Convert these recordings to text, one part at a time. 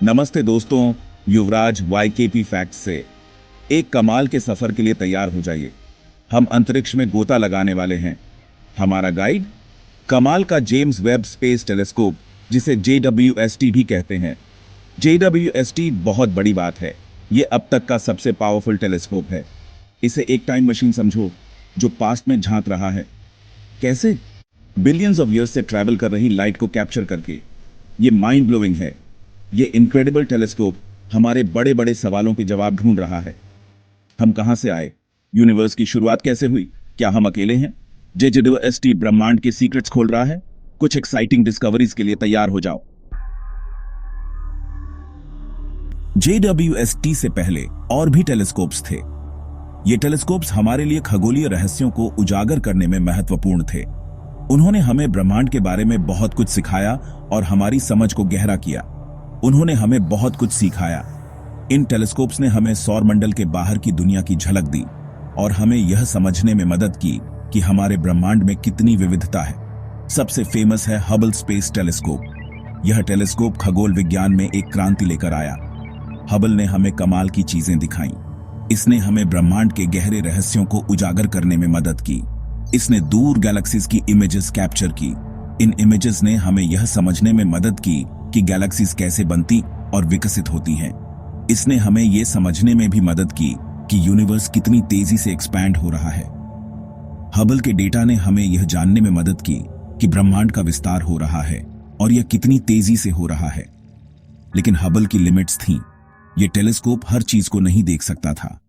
नमस्ते दोस्तों, युवराज वाईकेपी फैक्ट से एक कमाल के सफर के लिए तैयार हो जाइए। हम अंतरिक्ष में गोता लगाने वाले हैं। हमारा गाइड कमाल का जेम्स वेब स्पेस टेलीस्कोप, जिसे JWST भी कहते हैं। JWST बहुत बड़ी बात है। यह अब तक का सबसे पावरफुल टेलीस्कोप है। इसे एक टाइम मशीन समझो जो पास्ट में झांक रहा है। कैसे? बिलियंस ऑफ ईयर्स से ट्रैवल कर रही लाइट को कैप्चर करके। ये माइंड ब्लोइंग है। ये इनक्रेडिबल टेलीस्कोप हमारे बड़े बड़े सवालों के जवाब ढूंढ रहा है। हम कहां से आए? यूनिवर्स की शुरुआत कैसे हुई? क्या हम अकेले हैं? JWST ब्रह्मांड के सीक्रेट्स खोल रहा है। कुछ एक्साइटिंग डिस्कवरीज के लिए तैयार हो जाओ। JWST से पहले और भी टेलीस्कोप्स थे। ये टेलीस्कोप्स हमारे लिए खगोलीय रहस्यों को उजागर करने में महत्वपूर्ण थे। उन्होंने हमें ब्रह्मांड के बारे में बहुत कुछ सिखाया और हमारी समझ को गहरा किया। उन्होंने हमें बहुत कुछ सिखाया। इन टेलीस्कोप्स ने हमें सौरमंडल के बाहर की दुनिया की झलक दी और हमें यह समझने में मदद की कि हमारे ब्रह्मांड में कितनी विविधता है। सबसे फेमस है हबल स्पेस टेलीस्कोप। यह टेलीस्कोप खगोल विज्ञान में एक क्रांति लेकर आया। हबल ने हमें कमाल की चीजें दिखाई। इसने हमें ब्रह्मांड के गहरे रहस्यों को उजागर करने में मदद की। इसने दूर गैलेक्सीज की इमेजेस कैप्चर की। इन इमेजेस ने हमें यह समझने में मदद की कि गैलेक्सीज कैसे बनती और विकसित होती हैं। इसने हमें यह समझने में भी मदद की कि यूनिवर्स कितनी तेजी से एक्सपैंड हो रहा है। हबल के डेटा ने हमें यह जानने में मदद की कि ब्रह्मांड का विस्तार हो रहा है और यह कितनी तेजी से हो रहा है। लेकिन हबल की लिमिट्स थीं। यह टेलीस्कोप हर चीज को नहीं देख सकता था।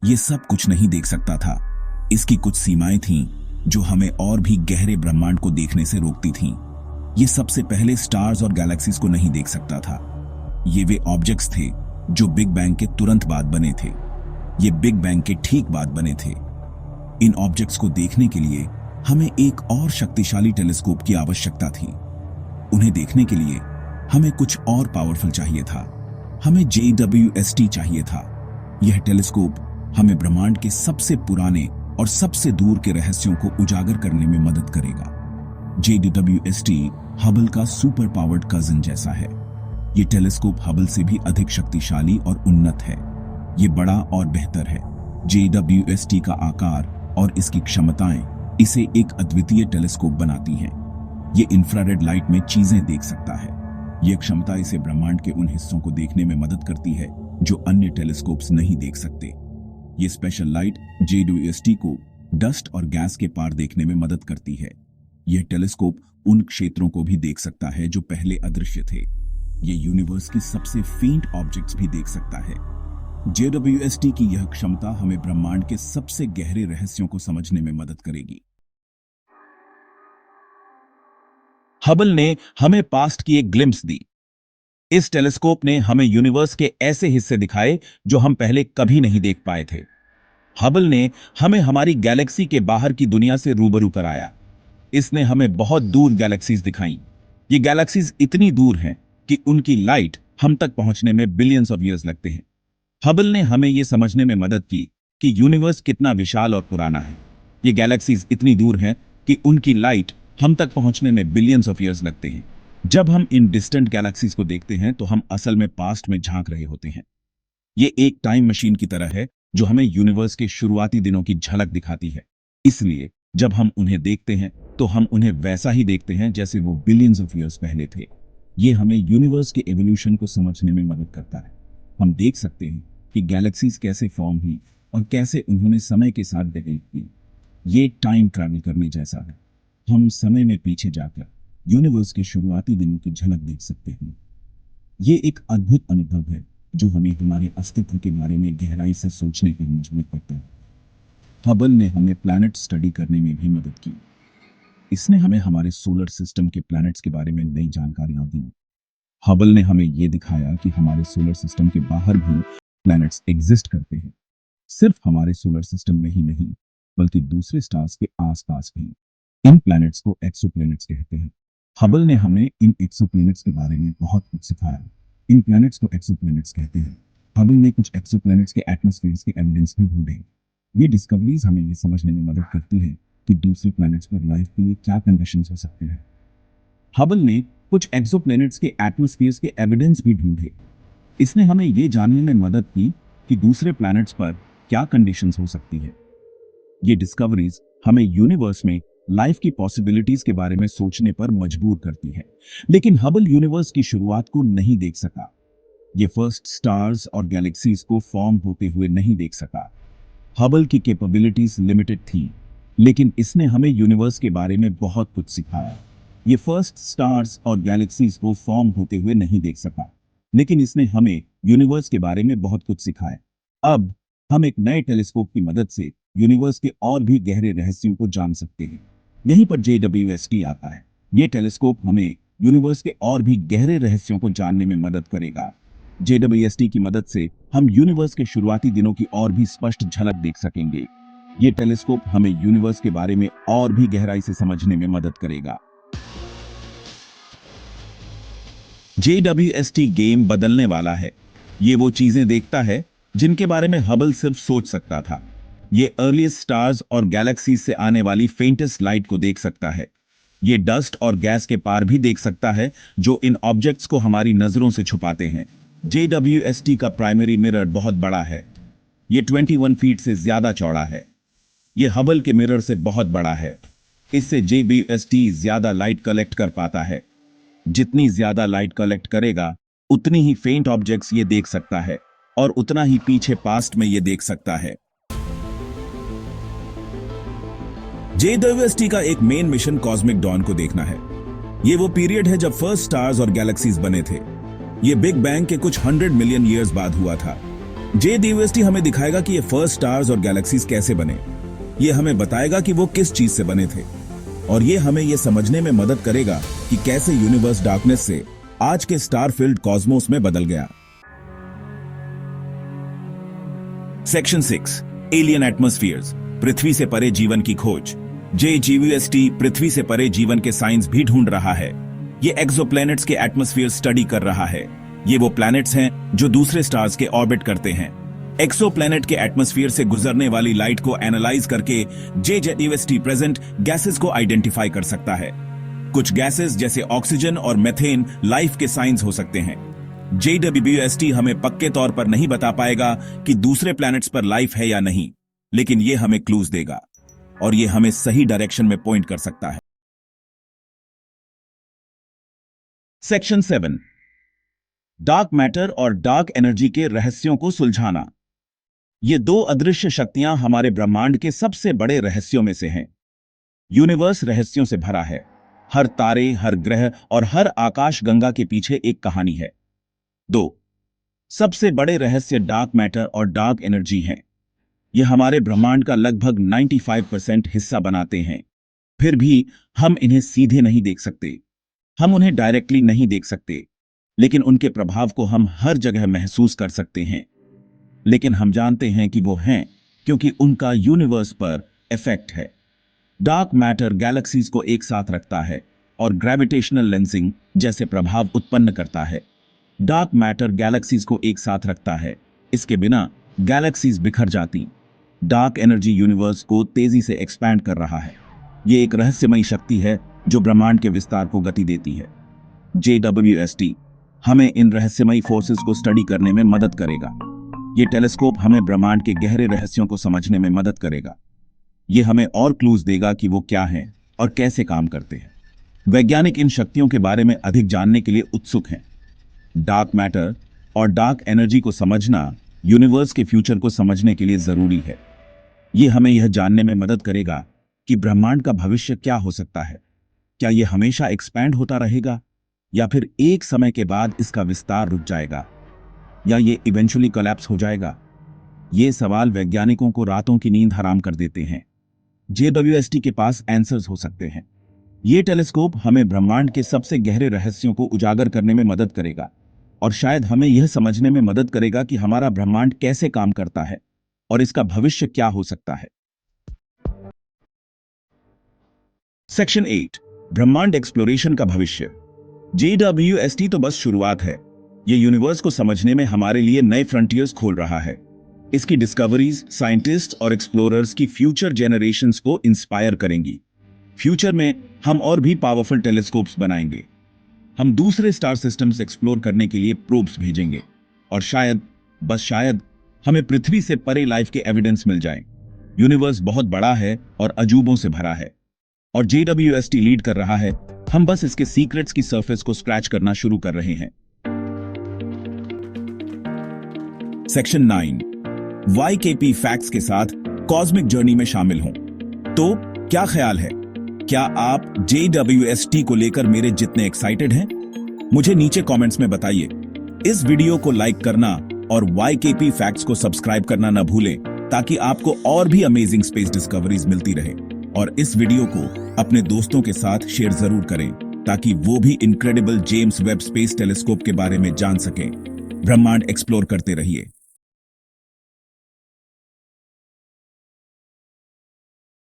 यह सब कुछ नहीं देख सकता था। इसकी कुछ सीमाएं थीं जो हमें और भी गहरे ब्रह्मांड को देखने से रोकती थीं। ये सबसे पहले स्टार्स और गैलेक्सीज को नहीं देख सकता था। ये वे ऑब्जेक्ट्स थे जो बिग बैंग के तुरंत बाद बने थे। ये बिग बैंग के ठीक बाद बने थे। इन ऑब्जेक्ट्स को देखने के लिए हमें एक और शक्तिशाली टेलीस्कोप की आवश्यकता थी। उन्हें देखने के लिए हमें कुछ और पावरफुल चाहिए था। हमें JWST चाहिए था। यह टेलीस्कोप हमें ब्रह्मांड के सबसे पुराने और सबसे दूर के रहस्यों को उजागर करने में मदद करेगा। JWST हबल का सुपर पावर्ड कजिन जैसा है। यह टेलीस्कोप हबल से भी अधिक शक्तिशाली और उन्नत है। यह बड़ा और बेहतर है। JWST का आकार और इसकी क्षमताएं इसे एक अद्वितीय टेलीस्कोप बनाती हैं। यह इंफ्रारेड लाइट में चीजें देख सकता है। यह क्षमता इसे ब्रह्मांड के उन हिस्सों को देखने में मदद करती है जो अन्य टेलीस्कोप्स नहीं देख सकते। यह स्पेशल लाइट JWST को डस्ट और गैस के पार देखने में मदद करती है। यह टेलीस्कोप उन क्षेत्रों को भी देख सकता है जो पहले अदृश्य थे। यह यूनिवर्स की सबसे फेंट ऑब्जेक्ट्स भी देख सकता है। JWST की यह क्षमता हमें ब्रह्मांड के सबसे गहरे रहस्यों को समझने में मदद करेगी। हबल ने हमें पास्ट की एक ग्लिम्स दी। इस टेलीस्कोप ने हमें यूनिवर्स के ऐसे हिस्से दिखाए जो हम पहले कभी नहीं देख पाए थे। हबल ने हमें हमारी गैलेक्सी के बाहर की दुनिया से रूबरू कराया। इसने हमें बहुत दूर गैलेक्सीज दिखाई। ये गैलेक्सीज इतनी दूर हैं कि उनकी लाइट हम तक पहुंचने में बिलियंस ऑफ ईयर्स लगते हैं। हबल ने हमें यह समझने में मदद की कि यूनिवर्स कितना विशाल और पुराना है। ये गैलेक्सीज इतनी दूर हैं कि उनकी लाइट हम तक पहुंचने में बिलियंस ऑफ ईयर्स लगते हैं। जब हम इन डिस्टेंट गैलेक्सीज को देखते हैं तो हम असल में पास्ट में झांक रहे होते हैं। ये एक टाइम मशीन की तरह है जो हमें यूनिवर्स के शुरुआती दिनों की झलक दिखाती है। इसलिए जब हम उन्हें देखते हैं तो हम उन्हें वैसा ही देखते हैं जैसे वो बिलियंस ऑफ ईयर्स पहले थे। ये हमें यूनिवर्स के एवोल्यूशन को समझने में मदद करता है। हम देख सकते हैं कि गैलेक्सीज कैसे फॉर्म हुई और कैसे उन्होंने समय के साथ डेवलप की। ये टाइम ट्रैवल करने जैसा है। हम समय में पीछे जाकर यूनिवर्स के शुरुआती दिनों की झलक देख सकते हैं। ये एक अद्भुत अनुभव है जो हमें हमारे अस्तित्व के बारे में गहराई से सोचने की मजबूर करता है। हबल ने हमें प्लैनेट स्टडी करने में भी मदद की। इसने हमें हमारे सोलर सिस्टम के प्लैनेट्स के बारे में नई जानकारियां दी। हबल ने हमें यह दिखाया कि हमारे सोलर सिस्टम के बाहर भी प्लैनेट्स एग्जिस्ट करते हैं। सिर्फ हमारे सोलर सिस्टम में ही नहीं बल्कि दूसरे स्टार्स के आसपास भी। इन प्लैनेट्स को एक्सोप्लैनेट्स कहते हैं। हबल ने हमें इन एक्सोप्लैनेट्स के बारे में बहुत कुछ सिखाया। इन प्लैनेट्स को एक्सोप्लैनेट्स कहते हैं। हबल ने कुछ एक्सोप्लैनेट्स के एटमॉस्फेयर्स के एविडेंस भी ढूंढे। ये डिस्कवरीज हमें ये समझने में मदद करती है कि दूसरे प्लैनेट्स पर लाइफ के लिए क्या कंडीशंस हो सकते हैं। हबल ने कुछ एक्सोप्लैनेट्स के एटमॉस्फेयर्स के एविडेंस भी ढूंढे। इसने हमें ये जानने में मदद की कि दूसरे प्लैनेट्स पर क्या कंडीशंस हो सकती है। ये डिस्कवरीज हमें यूनिवर्स में लाइफ की पॉसिबिलिटीज के बारे में सोचने पर मजबूर करती है। लेकिन हबल यूनिवर्स की शुरुआत को नहीं देख सका। ये फर्स्ट स्टार्स और गैलेक्सीज को फॉर्म होते हुए नहीं देख सका। हबल की कैपेबिलिटीज लिमिटेड थी, लेकिन इसने हमें यूनिवर्स के बारे में बहुत कुछ सिखाया। ये फर्स्ट स्टार्स और गैलेक्सीज को फॉर्म होते हुए नहीं देख सका, लेकिन इसने हमें यूनिवर्स के बारे में बहुत कुछ सिखाया। अब हम एक नए टेलीस्कोप की मदद से यूनिवर्स के और भी गहरे रहस्यों को जान सकते हैं। यहीं पर JWST आता है। ये टेलीस्कोप हमें यूनिवर्स के और भी गहरे रहस्यों को जानने में मदद करेगा। JWST की मदद से हम यूनिवर्स के शुरुआती दिनों की और भी स्पष्ट झलक देख सकेंगे। ये टेलीस्कोप हमें यूनिवर्स के बारे में और भी गहराई से समझने में मदद करेगा। JWST गेम बदलने वाला है। ये वो चीजें देखता है जिनके बारे में हबल सिर्फ सोच सकता था। ये अर्लीस्ट स्टार्स और गैलेक्सीज से आने वाली फेंटेस्ट लाइट को देख सकता है। ये डस्ट और गैस के पार भी देख सकता है, जो इन ऑब्जेक्ट्स को हमारी नजरों से छुपाते हैं। JWST का प्राइमरी मिरर बहुत बड़ा है। ये 21 फीट से ज्यादा चौड़ा है। ये हबल के मिरर से बहुत बड़ा है। इससे JWST ज्यादा लाइट कलेक्ट कर पाता है। जितनी ज्यादा लाइट कलेक्ट करेगा, उतनी ही फेंट ऑब्जेक्ट्स ये देख सकता है और उतना ही पीछे पास्ट में ये देख सकता है। JWST का एक मेन मिशन कॉस्मिक डॉन को देखना है। ये वो पीरियड है जब फर्स्ट स्टार्स और गैलेक्सीज बने थे। ये बिग बैंग के कुछ 100 मिलियन ईयर्स बाद हुआ था। JWST हमें दिखाएगा कि ये फर्स्ट स्टार्स और गैलेक्सीज कैसे बने। ये हमें बताएगा कि वो किस चीज से बने थे, और ये हमें ये समझने में मदद करेगा कि कैसे यूनिवर्स डार्कनेस से आज के स्टार फिल्ड कॉस्मोस में बदल गया। सेक्शन 6, एलियन एटमॉस्फेयर्स, पृथ्वी से परे जीवन की खोज। JWST पृथ्वी से परे जीवन के साइंस भी ढूंढ रहा है। ये एक्सोप्लैनेट्स के एटमॉस्फेयर स्टडी कर रहा है। ये वो प्लैनेट्स हैं जो दूसरे स्टार्स के ऑर्बिट करते हैं। एक्सोप्लैनेट के एटमॉस्फेयर से गुजरने वाली लाइट को एनालाइज करके JWST प्रेजेंट गैसेस को आइडेंटिफाई कर सकता है। कुछ गैसेस जैसे ऑक्सीजन और मेथेन लाइफ के साइंस हो सकते हैं। JWST हमें पक्के तौर पर नहीं बता पाएगा कि दूसरे प्लैनेट्स पर लाइफ है या नहीं, लेकिन ये हमें क्लूज देगा और ये हमें सही डायरेक्शन में पॉइंट कर सकता है। सेक्शन 7, डार्क मैटर और डार्क एनर्जी के रहस्यों को सुलझाना। ये दो अदृश्य शक्तियां हमारे ब्रह्मांड के सबसे बड़े रहस्यों में से हैं। यूनिवर्स रहस्यों से भरा है। हर तारे, हर ग्रह और हर आकाश गंगा के पीछे एक कहानी है। 2 सबसे बड़े रहस्य डार्क मैटर और डार्क एनर्जी हैं। ये हमारे ब्रह्मांड का लगभग 95% हिस्सा बनाते हैं। फिर भी हम इन्हें सीधे नहीं देख सकते। हम उन्हें डायरेक्टली नहीं देख सकते, लेकिन उनके प्रभाव को हम हर जगह महसूस कर सकते हैं। लेकिन हम जानते हैं कि वो हैं, क्योंकि उनका यूनिवर्स पर इफेक्ट है। डार्क मैटर गैलेक्सीज को एक साथ रखता है और ग्रेविटेशनल लेंसिंग जैसे प्रभाव उत्पन्न करता है। डार्क मैटर गैलेक्सीज को एक साथ रखता है। इसके बिना गैलेक्सीज बिखर जाती। डार्क एनर्जी यूनिवर्स को तेजी से एक्सपैंड कर रहा है। ये एक रहस्यमयी शक्ति है जो ब्रह्मांड के विस्तार को गति देती है। JWST हमें इन रहस्यमयी फोर्सेस को स्टडी करने में मदद करेगा। ये टेलीस्कोप हमें ब्रह्मांड के गहरे रहस्यों को समझने में मदद करेगा। ये हमें और क्लूज देगा कि वो क्या हैं और कैसे काम करते हैं। वैज्ञानिक इन शक्तियों के बारे में अधिक जानने के लिए उत्सुक हैं। डार्क मैटर और डार्क एनर्जी को समझना यूनिवर्स के फ्यूचर को समझने के लिए जरूरी है। ये हमें यह जानने में मदद करेगा कि ब्रह्मांड का भविष्य क्या हो सकता है। क्या यह हमेशा एक्सपैंड होता रहेगा, या फिर एक समय के बाद इसका विस्तार रुक जाएगा, या ये इवेंचुअली कोलैप्स हो जाएगा। ये सवाल वैज्ञानिकों को रातों की नींद हराम कर देते हैं। JWST के पास आंसर्स हो सकते हैं। ये टेलीस्कोप हमें ब्रह्मांड के सबसे गहरे रहस्यों को उजागर करने में मदद करेगा, और शायद हमें यह समझने में मदद करेगा कि हमारा ब्रह्मांड कैसे काम करता है और इसका भविष्य क्या हो सकता है। सेक्शन 8, ब्रह्मांड एक्सप्लोरेशन का भविष्य। JWST तो बस शुरुआत है। यह यूनिवर्स को समझने में हमारे लिए नए फ्रंटियर्स खोल रहा है। इसकी डिस्कवरीज साइंटिस्ट और एक्सप्लोरर्स की फ्यूचर जेनरेशंस को इंस्पायर करेंगी। फ्यूचर में हम और भी पावरफुल टेलीस्कोप्स बनाएंगे। हम दूसरे स्टार सिस्टम्स एक्सप्लोर करने के लिए प्रोब्स भेजेंगे और शायद, बस शायद, हमें पृथ्वी से परे लाइफ के एविडेंस मिल जाएं। यूनिवर्स बहुत बड़ा है और अजूबों से भरा है और JWST लीड कर रहा है। हम बस इसके सीक्रेट्स की सरफेस को स्क्रैच करना शुरू कर रहे हैं। सेक्शन 9 YKP फैक्ट्स के साथ कॉस्मिक जर्नी में शामिल हों। तो क्या ख्याल है, क्या आप JWST को लेकर मेरे जितने एक्साइटेड हैं? मुझे नीचे कमेंट्स में बताइए। इस वीडियो को लाइक करना और YKP फैक्ट्स को सब्सक्राइब करना न भूलें ताकि आपको और भी अमेजिंग स्पेस डिस्कवरीज मिलती रहे। और इस वीडियो को अपने दोस्तों के साथ शेयर जरूर करें ताकि वो भी incredible James Webb space telescope के बारे में जान सकें। ब्रह्मांड एक्सप्लोर करते रहिए।